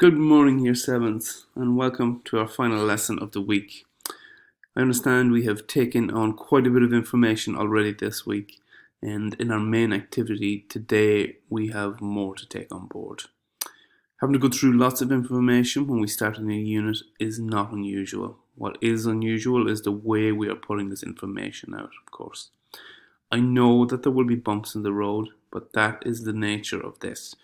Good morning, Year 7s, and welcome to our final lesson of the week. I understand we have taken on quite a bit of information already this week, and in our main activity today we have more to take on board. Having to go through lots of information when we start a new unit is not unusual. What is unusual is the way we are putting this information out, of course. I know that there will be bumps in the road, but that is the nature of this.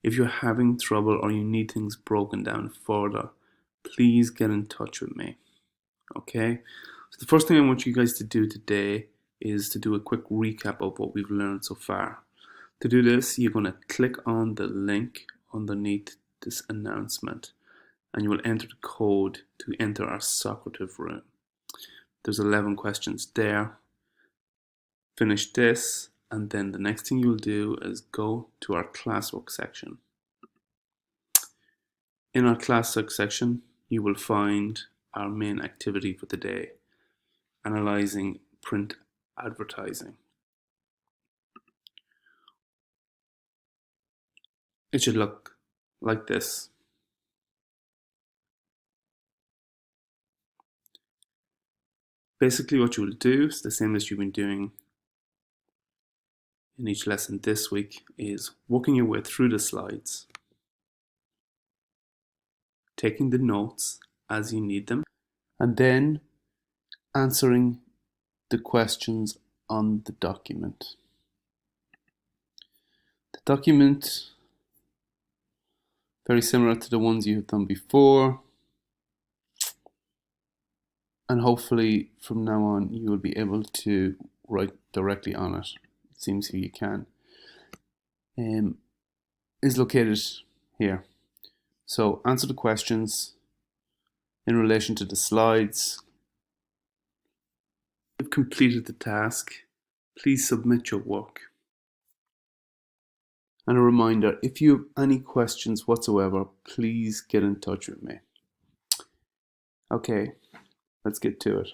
If you're having trouble or you need things broken down further, please get in touch with me. Okay? So the first thing I want you guys to do today is to do a quick recap of what we've learned so far. To do this, you're going to click on the link underneath this announcement and you will enter the code to enter our Socrative room. There's 11 questions there. Finish this, and then the next thing you'll do is go to our classwork section. In our classwork section, you will find our main activity for the day, analyzing print advertising. It should look like this. Basically what you will do is the same as you've been doing in each lesson this week, is working your way through the slides, taking the notes as you need them, and then answering the questions on the document. The document, very similar to the ones you have done before, and hopefully from now on you will be able to write directly on it. It seems here you can. Is located here. So answer the questions in relation to the slides. If you've completed the task, please submit your work. And a reminder, if you have any questions whatsoever, please get in touch with me. Okay, let's get to it.